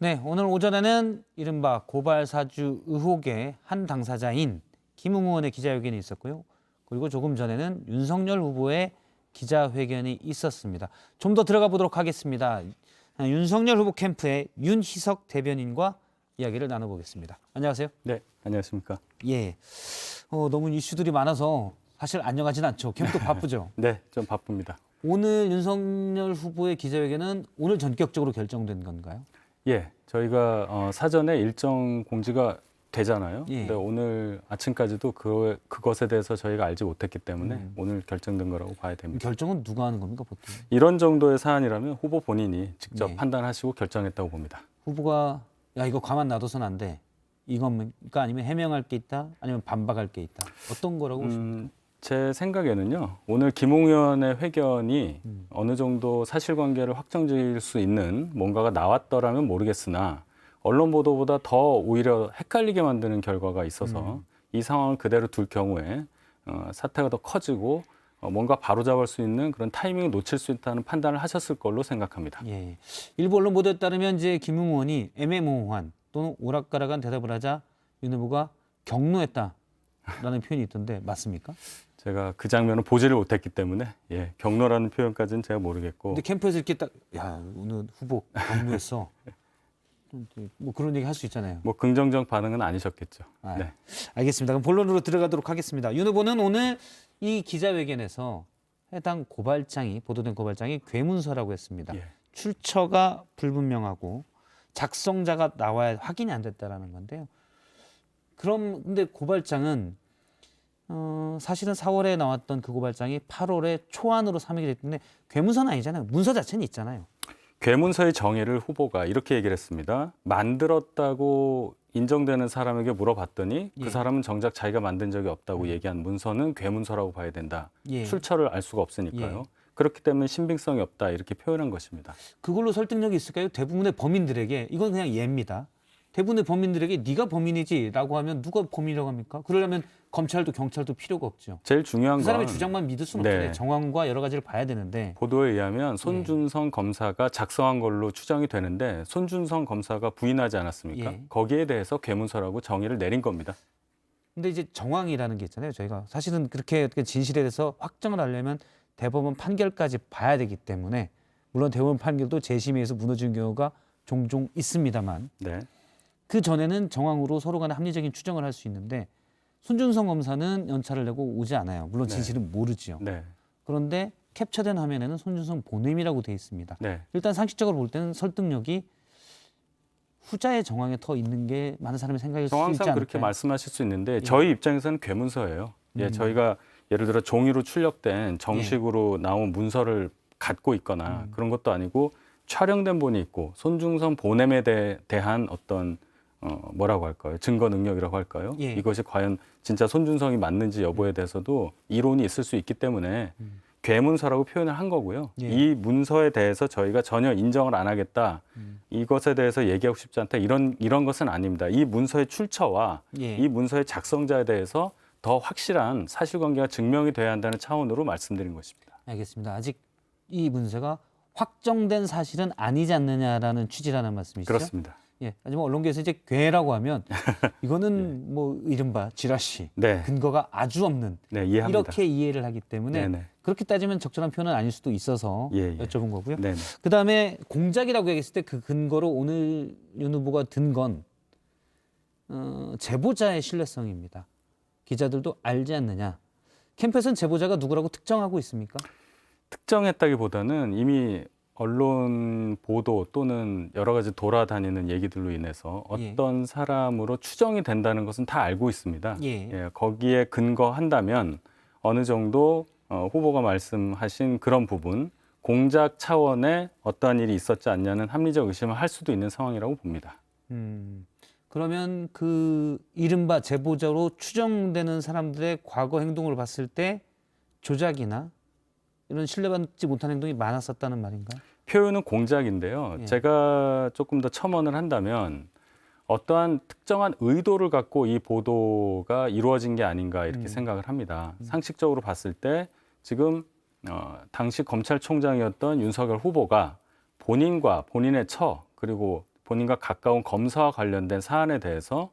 네, 오늘 오전에는 이른바 고발 사주 의혹의 한 당사자인 김웅 의원의 기자회견이 있었고요. 그리고 조금 전에는 윤석열 후보의 기자회견이 있었습니다. 좀 더 들어가 보도록 하겠습니다. 윤석열 후보 캠프의 윤희석 대변인과 이야기를 나눠보겠습니다. 안녕하세요. 네, 안녕하십니까. 예, 너무 이슈들이 많아서 사실 안녕하진 않죠. 캠프도 바쁘죠. 네, 좀 바쁩니다. 오늘 윤석열 후보의 기자회견은 오늘 전격적으로 결정된 건가요? 예, 저희가 사전에 일정 공지가 되잖아요. 예. 근데 오늘 아침까지도 그것에 대해서 저희가 알지 못했기 때문에 오늘 결정된 거라고 봐야 됩니다. 결정은 누가 하는 겁니까, 보통? 이런 정도의 사안이라면 후보 본인이 직접 네. 판단하시고 결정했다고 봅니다. 후보가 야 이거 가만 놔둬선 안 돼. 이겁니까? 아니면 해명할 게 있다? 아니면 반박할 게 있다? 어떤 거라고 보십니까? 제 생각에는요, 오늘 김웅 의원의 회견이 어느 정도 사실관계를 확정지을 수 있는 뭔가가 나왔더라면 모르겠으나 언론 보도보다 더 오히려 헷갈리게 만드는 결과가 있어서 이 상황을 그대로 둘 경우에 사태가 더 커지고 뭔가 바로잡을 수 있는 그런 타이밍을 놓칠 수 있다는 판단을 하셨을 걸로 생각합니다. 예. 일부 언론 보도에 따르면 이제 김웅 의원이 애매모호한 또는 오락가락한 대답을 하자 윤 후보가 경로했다라는 표현이 있던데 맞습니까? 제가 그 장면을 보지를 못했기 때문에 경로라는 표현까지는 제가 모르겠고. 근데 캠프에서 이렇게 딱 야 오늘 후보 경로했어. 뭐 그런 얘기 할 수 있잖아요. 뭐 긍정적 반응은 아니셨겠죠. 아, 네. 알겠습니다. 그럼 본론으로 들어가도록 하겠습니다. 윤 후보는 오늘 이 기자회견에서 해당 고발장이 보도된 고발장이 괴문서라고 했습니다. 예. 출처가 불분명하고 작성자가 나와야 확인이 안 됐다라는 건데요. 그럼 근데 고발장은 사실은 4월에 나왔던 그 고발장이 8월에 초안으로 삼익이 됐기 때문에 괴문서는 아니잖아요. 문서 자체는 있잖아요. 괴문서의 정의를 후보가 이렇게 얘기를 했습니다. 만들었다고 인정되는 사람에게 물어봤더니 예. 그 사람은 정작 자기가 만든 적이 없다고 얘기한 문서는 괴문서라고 봐야 된다. 예. 출처를 알 수가 없으니까요. 예. 그렇기 때문에 신빙성이 없다 이렇게 표현한 것입니다. 그걸로 설득력이 있을까요? 대부분의 범인들에게 이건 그냥 예입니다. 대부분의 범인들에게 네가 범인이지라고 하면 누가 범인이라고 합니까? 그러려면 검찰도 경찰도 필요가 없죠. 제일 중요한 그 사람의 건 주장만 믿을 수는 네. 없잖아요. 정황과 여러 가지를 봐야 되는데. 보도에 의하면 손준성 검사가 작성한 걸로 추정이 되는데 손준성 검사가 부인하지 않았습니까? 예. 거기에 대해서 괴문서라고 정의를 내린 겁니다. 근데 이제 정황이라는 게 있잖아요. 저희가 사실은 그렇게 진실에 대해서 확정을 하려면 대법원 판결까지 봐야 되기 때문에 물론 대법원 판결도 재심에서 무너지는 경우가 종종 있습니다만 네. 그 전에는 정황으로 서로 간에 합리적인 추정을 할 수 있는데 손준성 검사는 연차를 내고 오지 않아요. 물론 네. 진실은 모르죠. 네. 그런데 캡처된 화면에는 손준성 보냄이라고 돼 있습니다. 네. 일단 상식적으로 볼 때는 설득력이 후자의 정황에 더 있는 게 많은 사람이 생각할 수 있지 정황상 않을까요? 그렇게 말씀하실 수 있는데 저희 입장에서는 괴문서예요. 저희가 예를 들어 종이로 출력된 정식으로 나온 문서를 갖고 있거나 그런 것도 아니고 촬영된 본이 있고 손준성 보냄에 대한 어떤 뭐라고 할까요? 증거 능력이라고 할까요? 예. 이것이 과연 진짜 손준성이 맞는지 여부에 대해서도 이론이 있을 수 있기 때문에 괴문서라고 표현을 한 거고요. 예. 이 문서에 대해서 저희가 전혀 인정을 안 하겠다. 이것에 대해서 얘기하고 싶지 않다. 이런 것은 아닙니다. 이 문서의 출처와 예. 이 문서의 작성자에 대해서 더 확실한 사실관계가 증명이 돼야 한다는 차원으로 말씀드린 것입니다. 알겠습니다. 아직 이 문서가 확정된 사실은 아니지 않느냐라는 취지라는 말씀이시죠? 그렇습니다. 예. 하지만 언론계에서 이제 괴라고 하면 이거는 뭐 이른바 지라시 네. 근거가 아주 없는 네, 이해합니다. 이렇게 이해를 하기 때문에 네네. 그렇게 따지면 적절한 표현은 아닐 수도 있어서 예, 예. 여쭤본 거고요. 네네. 그다음에 공작이라고 얘기했을 때 그 근거로 오늘 윤 후보가 든 건 제보자의 신뢰성입니다. 기자들도 알지 않느냐. 캠프에서는 제보자가 누구라고 특정하고 있습니까? 특정했다기보다는 이미 언론 보도 또는 여러 가지 돌아다니는 얘기들로 인해서 어떤 사람으로 추정이 된다는 것은 다 알고 있습니다. 예. 거기에 근거한다면 어느 정도 후보가 말씀하신 그런 부분, 공작 차원의 어떠한 일이 있었지 않냐는 합리적 의심을 할 수도 있는 상황이라고 봅니다. 그러면 그 이른바 제보자로 추정되는 사람들의 과거 행동을 봤을 때 조작이나 이런 신뢰받지 못한 행동이 많았었다는 말인가요? 표현은 공작인데요. 예. 제가 조금 더 첨언을 한다면 어떠한 특정한 의도를 갖고 이 보도가 이루어진 게 아닌가 이렇게 생각을 합니다. 상식적으로 봤을 때 지금 당시 검찰총장이었던 윤석열 후보가 본인과 본인의 처 그리고 본인과 가까운 검사와 관련된 사안에 대해서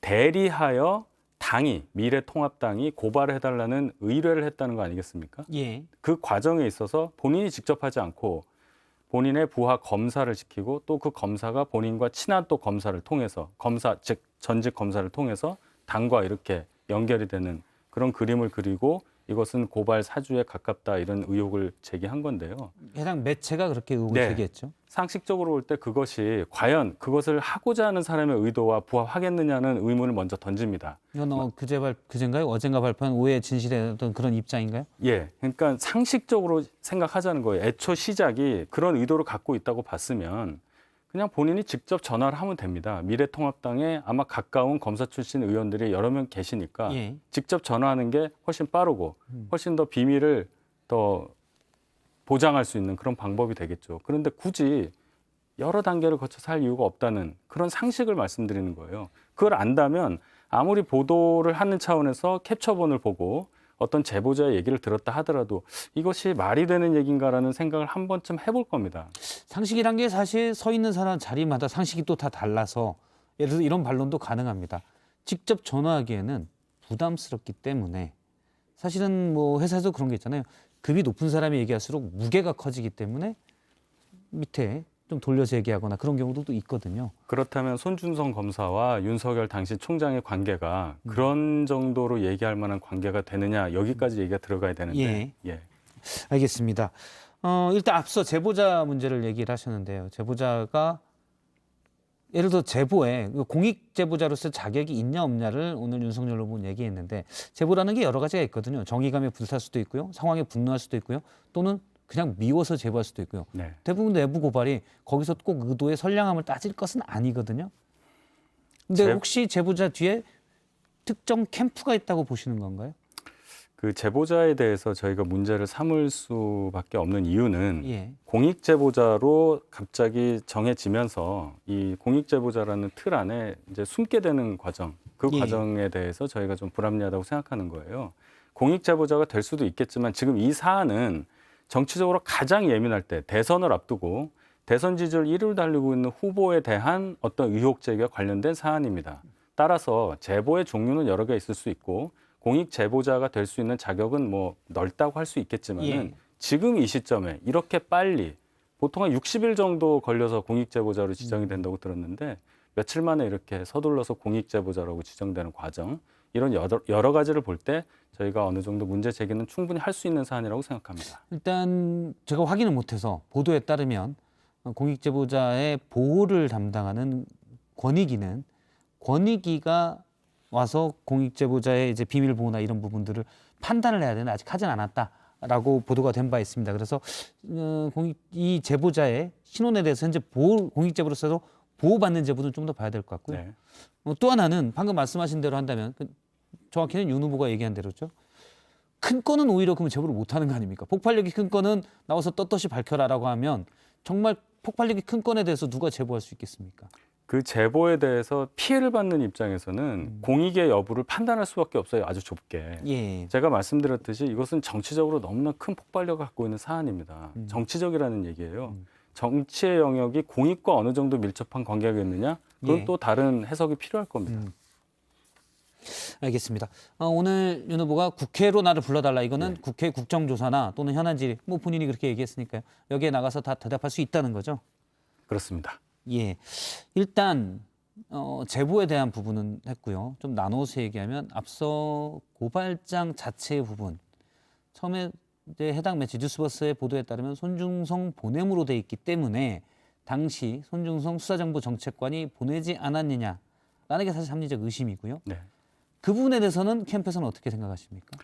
대리하여 당이 미래통합당이 고발을 해달라는 의뢰를 했다는 거 아니겠습니까? 예. 그 과정에 있어서 본인이 직접 하지 않고 본인의 부하 검사를 시키고 또 그 검사가 본인과 친한 또 검사를 통해서 검사 즉 전직 검사를 통해서 당과 이렇게 연결이 되는 그런 그림을 그리고 이것은 고발 사주에 가깝다 이런 의혹을 제기한 건데요. 해당 매체가 그렇게 의혹을 네. 제기했죠. 상식적으로 볼 때 그것이 과연 그것을 하고자 하는 사람의 의도와 부합하겠느냐는 의문을 먼저 던집니다. 이건 그젠가요? 어젠가 발표한 오해 진실의 어떤 그런 입장인가요? 예, 그러니까 상식적으로 생각하자는 거예요. 애초 시작이 그런 의도를 갖고 있다고 봤으면 그냥 본인이 직접 전화를 하면 됩니다. 미래통합당에 아마 가까운 검사 출신 의원들이 여러 명 계시니까 예. 직접 전화하는 게 훨씬 빠르고 훨씬 더 비밀을 더 보장할 수 있는 그런 방법이 되겠죠. 그런데 굳이 여러 단계를 거쳐서 할 이유가 없다는 그런 상식을 말씀드리는 거예요. 그걸 안다면 아무리 보도를 하는 차원에서 캡처본을 보고 어떤 제보자의 얘기를 들었다 하더라도 이것이 말이 되는 얘기인가라는 생각을 한 번쯤 해볼 겁니다. 상식이란 게 사실 서 있는 사람 자리마다 상식이 또 다 달라서 예를 들어서 이런 반론도 가능합니다. 직접 전화하기에는 부담스럽기 때문에 사실은 뭐 회사에서 그런 게 있잖아요. 급이 높은 사람이 얘기할수록 무게가 커지기 때문에 밑에 좀 돌려서 얘기하거나 그런 경우도 또 있거든요. 그렇다면 손준성 검사와 윤석열 당시 총장의 관계가 그런 정도로 얘기할 만한 관계가 되느냐 여기까지 얘기가 들어가야 되는데 예. 알겠습니다. 일단 앞서 제보자 문제를 얘기를 하셨는데요. 제보자가 예를 들어 제보에 공익 제보자로서 자격이 있냐 없냐를 오늘 윤석열 후보는 얘기했는데 제보라는 게 여러 가지가 있거든요. 정의감에 불탈 수도 있고요. 상황에 분노할 수도 있고요. 또는 그냥 미워서 제보할 수도 있고요. 네. 대부분 내부 고발이 거기서 꼭 의도의 선량함을 따질 것은 아니거든요. 근데 혹시 제보자 뒤에 특정 캠프가 있다고 보시는 건가요? 그 제보자에 대해서 저희가 문제를 삼을 수밖에 없는 이유는 예. 공익 제보자로 갑자기 정해지면서 이 공익 제보자라는 틀 안에 이제 숨게 되는 과정, 그 예. 과정에 대해서 저희가 좀 불합리하다고 생각하는 거예요. 공익 제보자가 될 수도 있겠지만 지금 이 사안은 정치적으로 가장 예민할 때 대선을 앞두고 대선 지지율 1위를 달리고 있는 후보에 대한 어떤 의혹 제기와 관련된 사안입니다. 따라서 제보의 종류는 여러 개 있을 수 있고 공익 제보자가 될 수 있는 자격은 뭐 넓다고 할 수 있겠지만은 예. 지금 이 시점에 이렇게 빨리 보통 한 60일 정도 걸려서 공익 제보자로 지정이 된다고 들었는데 며칠 만에 이렇게 서둘러서 공익 제보자라고 지정되는 과정 이런 여러 가지를 볼 때 저희가 어느 정도 문제 제기는 충분히 할 수 있는 사안이라고 생각합니다. 일단 제가 확인을 못해서 보도에 따르면 공익 제보자의 보호를 담당하는 권익위가 와서 공익 제보자의 이제 비밀 보호나 이런 부분들을 판단을 해야 되는데 아직 하진 않았다라고 보도가 된 바 있습니다. 그래서 이 제보자의 신원에 대해서 현재 공익 제보로서도 보호받는 제보는 좀 더 봐야 될 것 같고요. 네. 또 하나는 방금 말씀하신 대로 한다면 정확히는 윤 후보가 얘기한 대로죠. 큰 건은 오히려 그러면 제보를 못하는 거 아닙니까? 폭발력이 큰 건은 나와서 떳떳이 밝혀라라고 하면 정말 폭발력이 큰 건에 대해서 누가 제보할 수 있겠습니까? 그 제보에 대해서 피해를 받는 입장에서는 공익의 여부를 판단할 수밖에 없어요. 아주 좁게. 예. 제가 말씀드렸듯이 이것은 정치적으로 너무나 큰 폭발력을 갖고 있는 사안입니다. 정치적이라는 얘기예요. 정치의 영역이 공익과 어느 정도 밀접한 관계가 있느냐? 그건 예. 또 다른 해석이 필요할 겁니다. 알겠습니다. 오늘 윤 후보가 국회로 나를 불러달라 이거는 국회 국정조사나 또는 현안 질의 뭐 본인이 그렇게 얘기했으니까요. 여기에 나가서 다 대답할 수 있다는 거죠. 그렇습니다. 예. 일단 제보에 대한 부분은 했고요. 좀 나눠서 얘기하면 앞서 고발장 자체의 부분. 처음에 이제 해당 매체 뉴스버스의 보도에 따르면 손중성 보냄으로 돼 있기 때문에 당시 손중성 수사정보정책관이 보내지 않았느냐라는 게 사실 합리적 의심이고요. 네. 그 부분에 대해서는 캠프에서는 어떻게 생각하십니까?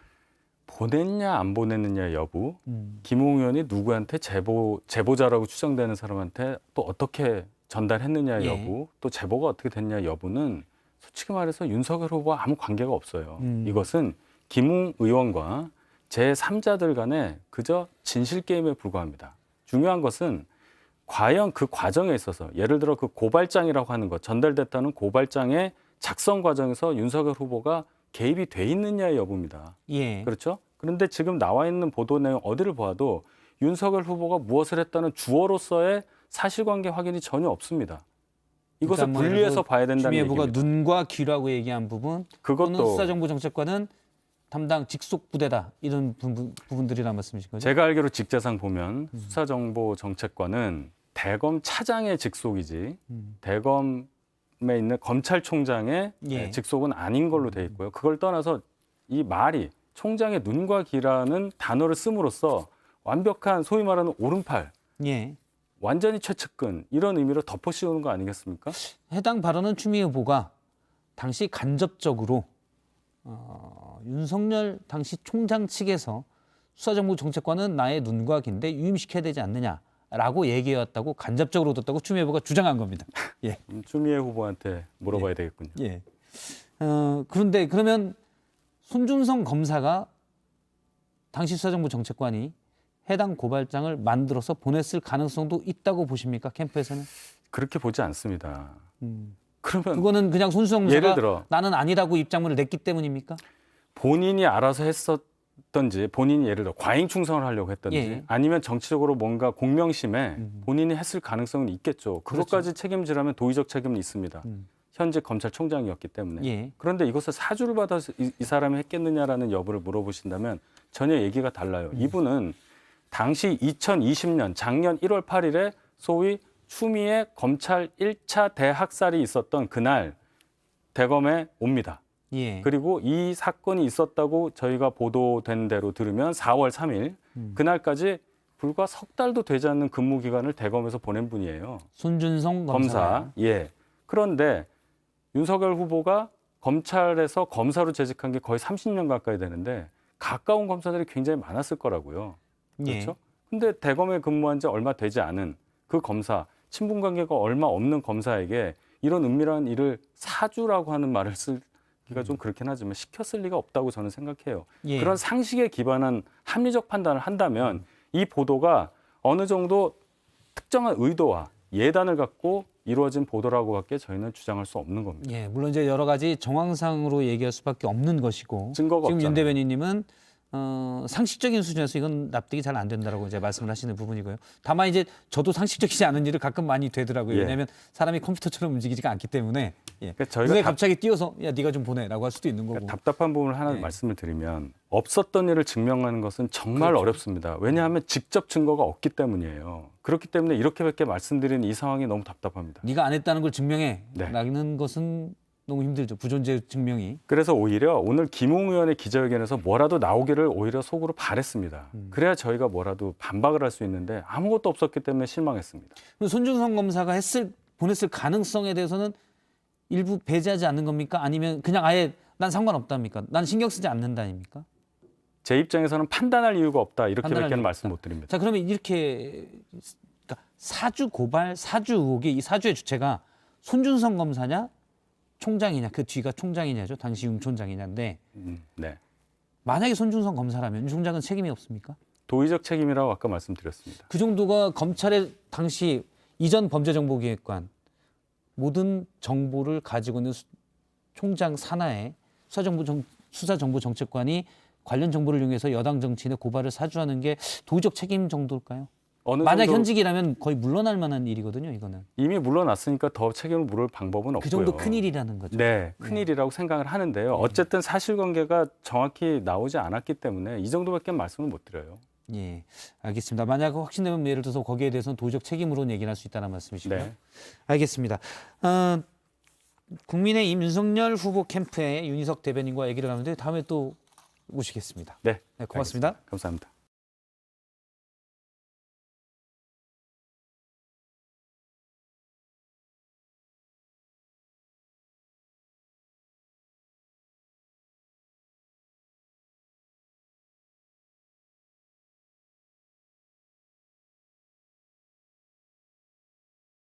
보냈냐 안 보냈느냐 여부, 김웅 의원이 누구한테 제보자라고 추정되는 사람한테 또 어떻게 전달했느냐 예. 여부, 또 제보가 어떻게 됐냐 여부는 솔직히 말해서 윤석열 후보와 아무 관계가 없어요. 이것은 김웅 의원과 제3자들 간에 그저 진실 게임에 불과합니다. 중요한 것은 과연 그 과정에 있어서 예를 들어 그 고발장이라고 하는 것, 전달됐다는 고발장의 작성 과정에서 윤석열 후보가 개입이 돼 있느냐의 여부입니다. 예. 그렇죠? 그런데 지금 나와 있는 보도 내용 어디를 보아도 윤석열 후보가 무엇을 했다는 주어로서의 사실관계 확인이 전혀 없습니다. 이것을 일단 뭐 예를 분리해서 들어 봐야 된다는 추미애 후보가 얘기입니다. 눈과 귀라고 얘기한 부분, 또는 그것도 수사정보정책관은 담당 직속 부대다 이런 부분들이란 말씀이신 거죠? 제가 알기로 직제상 보면 수사정보정책관은 대검 차장의 직속이지 대검에 있는 검찰총장의 예. 직속은 아닌 걸로 돼 있고요. 그걸 떠나서 이 말이 총장의 눈과 귀라는 단어를 씀으로써 완벽한 소위 말하는 오른팔, 예. 완전히 최측근 이런 의미로 덮어 씌우는 거 아니겠습니까? 해당 발언은 추미애 후보가 당시 간접적으로 윤석열 당시 총장 측에서 수사정보정책관은 나의 눈과 귀인데 유임시켜야 되지 않느냐라고 얘기해왔다고 간접적으로 얻었다고 추미애 후보가 주장한 겁니다. 예. 추미애 후보한테 물어봐야 되겠군요. 예. 그런데 그러면 손준성 검사가 당시 수사정보정책관이 해당 고발장을 만들어서 보냈을 가능성도 있다고 보십니까? 캠프에서는? 그렇게 보지 않습니다. 그러면 그거는 그냥 손준성 예를 검사가 들어 나는 아니라고 입장문을 냈기 때문입니까? 본인이 알아서 했었던지 본인이 예를 들어 과잉 충성을 하려고 했던지 예. 아니면 정치적으로 뭔가 공명심에 본인이 했을 가능성은 있겠죠. 그것까지 책임지라면 도의적 책임은 있습니다. 현직 검찰총장이었기 때문에. 예. 그런데 이것을 사주를 받아서 이 사람이 했겠느냐라는 여부를 물어보신다면 전혀 얘기가 달라요. 이분은 당시 2020년 작년 1월 8일에 소위 추미애 검찰 1차 대학살이 있었던 그날 대검에 옵니다. 예. 그리고 이 사건이 있었다고 저희가 보도된 대로 들으면 4월 3일 그날까지 불과 석 달도 되지 않는 근무 기간을 대검에서 보낸 분이에요. 손준성 검사. 예. 그런데 윤석열 후보가 검찰에서 검사로 재직한 게 거의 30년 가까이 되는데 가까운 검사들이 굉장히 많았을 거라고요. 그렇죠? 근데 대검에 근무한 지 얼마 되지 않은 그 검사, 친분 관계가 얼마 없는 검사에게 이런 은밀한 일을 사주라고 하는 말을 쓰기가 좀 그렇긴 하지만 시켰을 리가 없다고 저는 생각해요. 예. 그런 상식에 기반한 합리적 판단을 한다면 이 보도가 어느 정도 특정한 의도와 예단을 갖고 이루어진 보도라고밖에 저희는 주장할 수 없는 겁니다. 예, 물론 이제 여러 가지 정황상으로 얘기할 수밖에 없는 것이고 증거가 지금 윤 없잖아요. 대변인님은 상식적인 수준에서 이건 납득이 잘 안 된다라고 이제 말씀을 하시는 부분이고요. 다만 이제 저도 상식적이지 않은 일을 가끔 많이 되더라고요. 예. 왜냐하면 사람이 컴퓨터처럼 움직이지가 않기 때문에 예. 그러니까 저희가 눈에 갑자기 띄어서 야 네가 좀 보내라고 할 수도 있는 거고. 그러니까 답답한 부분을 하나 예. 말씀을 드리면 없었던 일을 증명하는 것은 정말 그렇죠. 어렵습니다. 왜냐하면 직접 증거가 없기 때문이에요. 그렇기 때문에 이렇게밖에 말씀드리는 이 상황이 너무 답답합니다. 네가 안 했다는 걸 증명해. 네. 라는 것은 너무 힘들죠. 부존재 증명이. 그래서 오히려 오늘 김웅 의원의 기자회견에서 뭐라도 나오기를 오히려 속으로 바랬습니다. 그래야 저희가 뭐라도 반박을 할 수 있는데 아무것도 없었기 때문에 실망했습니다. 손준성 검사가 보냈을 가능성에 대해서는 일부 배제하지 않는 겁니까? 아니면 그냥 아예 난 상관없답니까? 난 신경 쓰지 않는다입니까? 제 입장에서는 판단할 이유가 없다 판단할 이렇게밖에 이유가 말씀 못 드립니다. 자, 그러면 이렇게 그러니까 사주 고발, 사주 의혹이 이 사주의 주체가 손준성 검사냐, 총장이냐, 그 뒤가 총장이냐죠. 당시 윤 총장이냐인데 네. 만약에 손준성 검사라면 윤 총장은 책임이 없습니까? 도의적 책임이라고 아까 말씀드렸습니다. 그 정도가 검찰의 당시 이전 범죄정보기획관 모든 정보를 가지고 있는 총장 산하에 수사정보정책관이 관련 정보를 이용해서 여당 정치인의 고발을 사주하는 게 도의적 책임 정도일까요? 만약 정도 현직이라면 거의 물러날 만한 일이거든요. 이거는. 이미 물러났으니까 더 책임을 물을 방법은 없고요. 그 정도 큰일이라는 거죠. 네, 큰일이라고 생각을 하는데요. 어쨌든 사실관계가 정확히 나오지 않았기 때문에 이 정도밖에 말씀을 못 드려요. 예, 알겠습니다. 만약 확신되면 예를 들어서 거기에 대해서는 도의적 책임으로 얘기할 수 있다는 말씀이시고요. 네. 알겠습니다. 국민의힘 윤석열 후보 캠프의 윤희석 대변인과 얘기를 나누는데 다음에 또 모시겠습니다. 네, 네, 고맙습니다. 알겠습니다. 감사합니다.